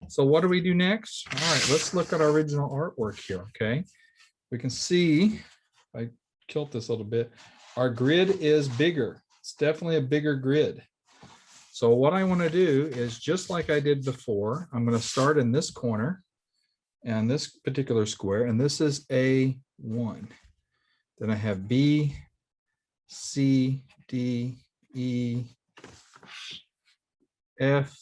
So what do we do next? All right, let's look at our original artwork here, okay? We can see, I tilt this a little bit, our grid is bigger. It's definitely a bigger grid. So what I want to do is just like I did before, I'm going to start in this corner and this particular square, and this is A1. Then I have B, C, D, E, F,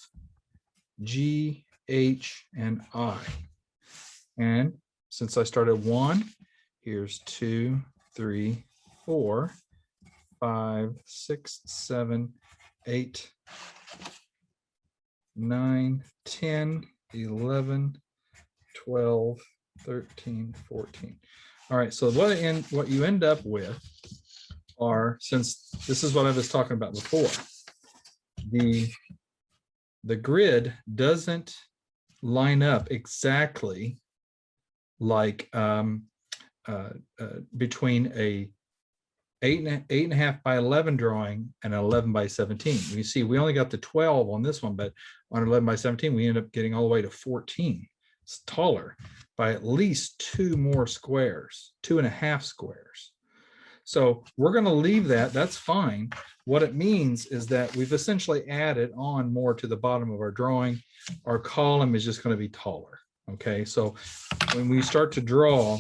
G, H, and I. And since I started 1, here's 2, 3, 4, 5, 6, 7, 8, 9, 10, 11, 12, 13, 14. All right, so what you end up with are, since this is what I was talking about before, the grid doesn't line up exactly like between a 8.5 by 11 drawing and an 11 by 17. You see, we only got the 12 on this one, but on 11 by 17, we end up getting all the way to 14. It's taller by at least 2 more squares, 2.5 squares. So we're going to leave that. That's fine. What it means is that we've essentially added on more to the bottom of our drawing. Our column is just going to be taller. Okay, so when we start to draw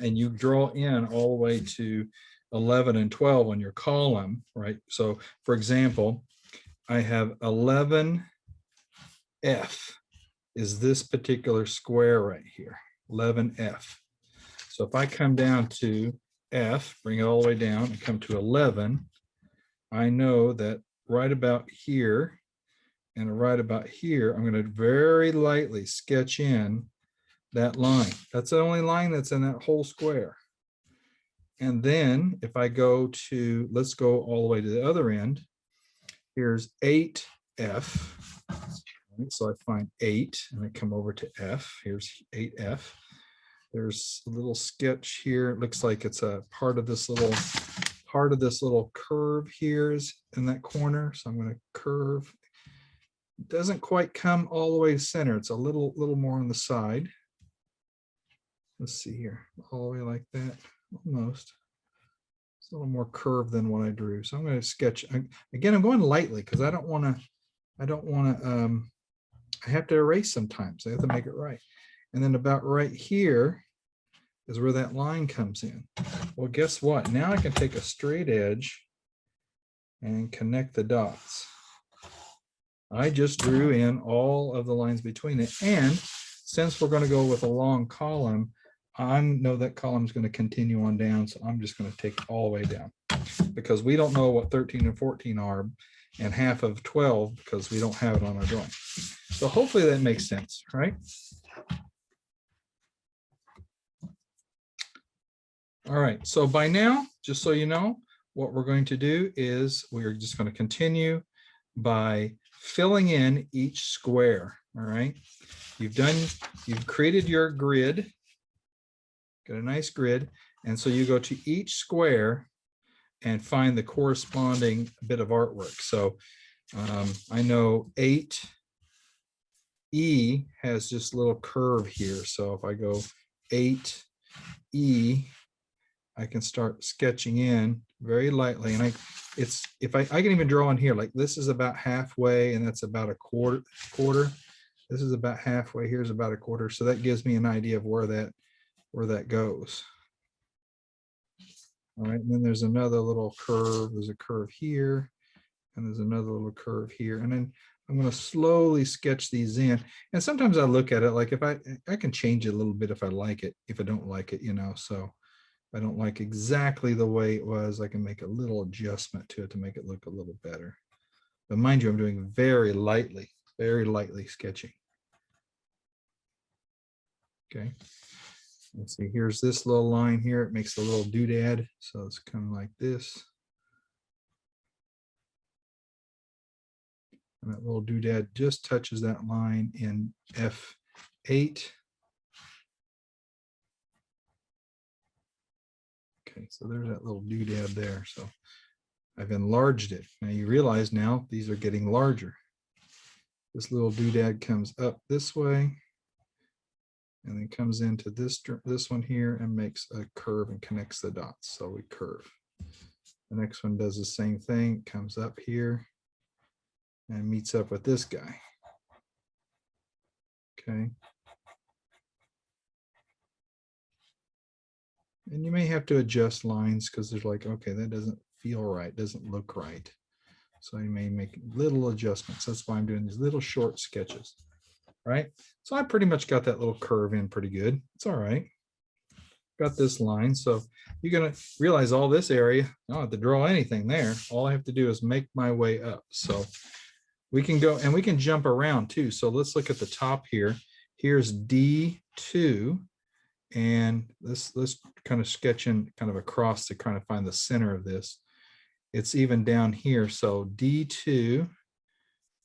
and you draw in all the way to 11 and 12 on your column, right? So for example, I have 11F is this particular square right here, 11F. So if I come down to F, bring it all the way down and come to 11, I know that right about here and right about here, I'm going to very lightly sketch in that line. That's the only line that's in that whole square. And then if I go to, let's go all the way to the other end, here's 8F. So I find 8 and I come over to F. Here's 8F. There's a little sketch here. It looks like it's a part of this little curve here is in that corner. So I'm going to curve. It doesn't quite come all the way to center. It's a little more on the side. Let's see here, all the way like that, almost. It's a little more curved than what I drew. So I'm going to sketch again. I'm going lightly because I have to erase sometimes. I have to make it right. And then about right here is where that line comes in. Well, guess what? Now I can take a straight edge and connect the dots. I just drew in all of the lines between it. And since we're going to go with a long column, I know that column is going to continue on down. So I'm just going to take it all the way down because we don't know what 13 and 14 are and half of 12 because we don't have it on our drawing. So hopefully that makes sense, right? All right, so by now, just so you know, what we're going to do is we're just going to continue by filling in each square. All right, you've created your grid, got a nice grid, and so you go to each square and find the corresponding bit of artwork. So I know 8E has this little curve here. So if I go 8E, I can start sketching in very lightly, and I can even draw in here, like this is about halfway, and that's about a quarter. This is about halfway. Here's about a quarter. So that gives me an idea of where that goes. All right, and then there's another little curve. There's a curve here, and there's another little curve here, and then I'm going to slowly sketch these in. And sometimes I look at it like if I can change it a little bit if I like it. If I don't like it, so. I don't like exactly the way it was, I can make a little adjustment to it to make it look a little better. But mind you, I'm doing very lightly sketching. Okay, let's see, here's this little line here. It makes a little doodad. So it's kind of like this. And that little doodad just touches that line in F8. Okay, so there's that little doodad there. So I've enlarged it. Now you realize now these are getting larger. This little doodad comes up this way and then comes into this one here and makes a curve and connects the dots. So we curve. The next one does the same thing, comes up here and meets up with this guy. Okay. And you may have to adjust lines because there's like, okay, that doesn't feel right, doesn't look right. So you may make little adjustments. That's why I'm doing these little short sketches, right? So I pretty much got that little curve in pretty good. It's all right. Got this line. So you're going to realize all this area, I don't have to draw anything there. All I have to do is make my way up. So we can go and we can jump around too. So let's look at the top here. Here's D2. And let's kind of sketching kind of across to kind of find the center of this. It's even down here. So D2,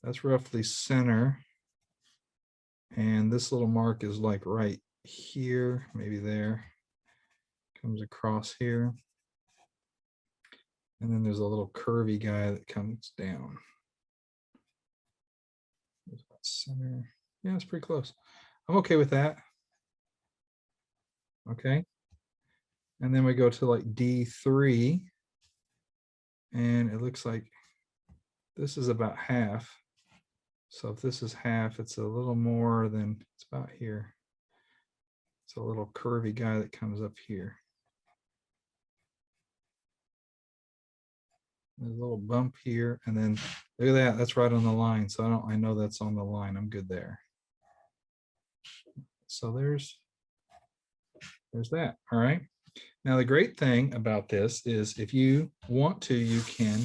that's roughly center. And this little mark is like right here, maybe there. Comes across here. And then there's a little curvy guy that comes down. Center. Yeah, it's pretty close. I'm okay with that. Okay. And then we go to like D3. And it looks like this is about half. So if this is half, it's a little more than it's about here. It's a little curvy guy that comes up here. There's a little bump here, and then look at that. That's right on the line. So I know that's on the line. I'm good there. So there's that. All right. Now the great thing about this is if you want to, you can,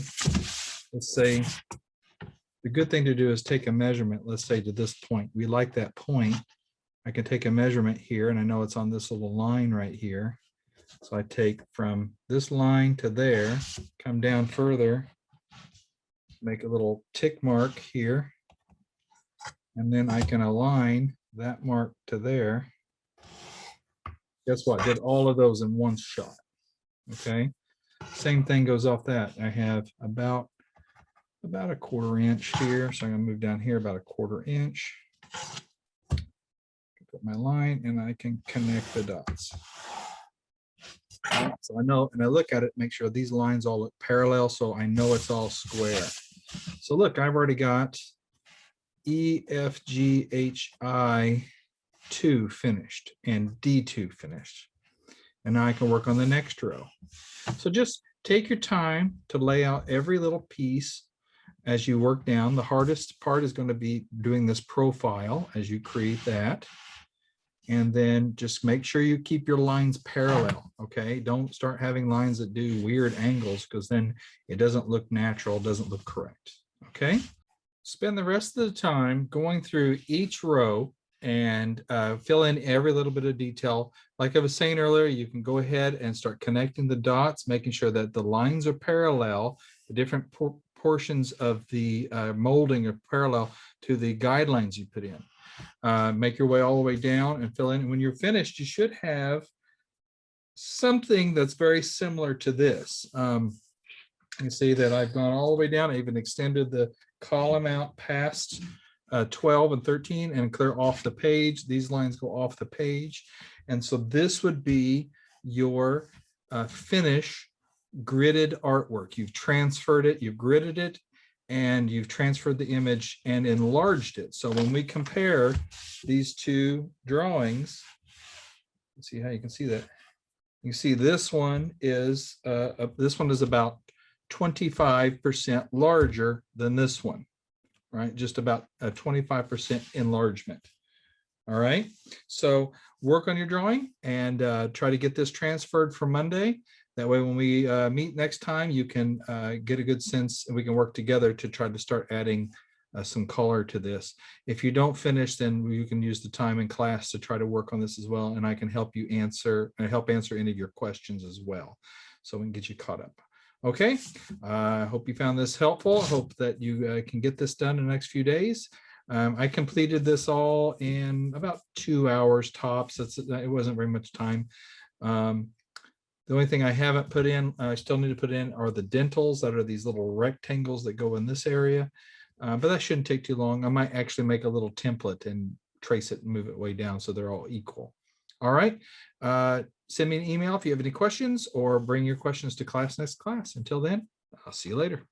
let's say, the good thing to do is take a measurement, let's say to this point. We like that point. I can take a measurement here, and I know it's on this little line right here. So I take from this line to there, come down further, make a little tick mark here, and then I can align that mark to there. Guess what? Did all of those in one shot. Okay. Same thing goes off that. I have about a 1/4 inch here. So I'm going to move down here about a 1/4 inch. Put my line and I can connect the dots. So I know, and I look at it, make sure these lines all look parallel. So I know it's all square. So look, I've already got E, F, G, H, I, 2 finished and D2 finished. And now I can work on the next row. So just take your time to lay out every little piece as you work down. The hardest part is going to be doing this profile as you create that. And then just make sure you keep your lines parallel, okay? Don't start having lines that do weird angles because then it doesn't look natural, doesn't look correct, okay? Spend the rest of the time going through each row and fill in every little bit of detail. Like I was saying earlier, you can go ahead and start connecting the dots, making sure that the lines are parallel, the different portions of the molding are parallel to the guidelines you put in. Make your way all the way down and fill in. When you're finished, you should have something that's very similar to this. You can see that I've gone all the way down. I even extended the column out past 12 and 13 and clear off the page. These lines go off the page. And so this would be your finish gridded artwork. You've transferred it, you've gridded it, and you've transferred the image and enlarged it. So when we compare these two drawings, let's see how you can see that. You see this one is about 25% larger than this one, right? Just about a 25% enlargement. All right. So work on your drawing and try to get this transferred for Monday. That way, when we meet next time, you can get a good sense and we can work together to try to start adding some color to this. If you don't finish, then you can use the time in class to try to work on this as well. And I can help you answer any of your questions as well. So we can get you caught up. Okay. I hope you found this helpful. I hope that you can get this done in the next few days. I completed this all in about 2 hours tops. It wasn't very much time. The only thing I haven't put in, I still need to put in, are the dentals that are these little rectangles that go in this area. but that shouldn't take too long. I might actually make a little template and trace it and move it way down so they're all equal. All right. Send me an email if you have any questions, or bring your questions to class next class. Until then, I'll see you later.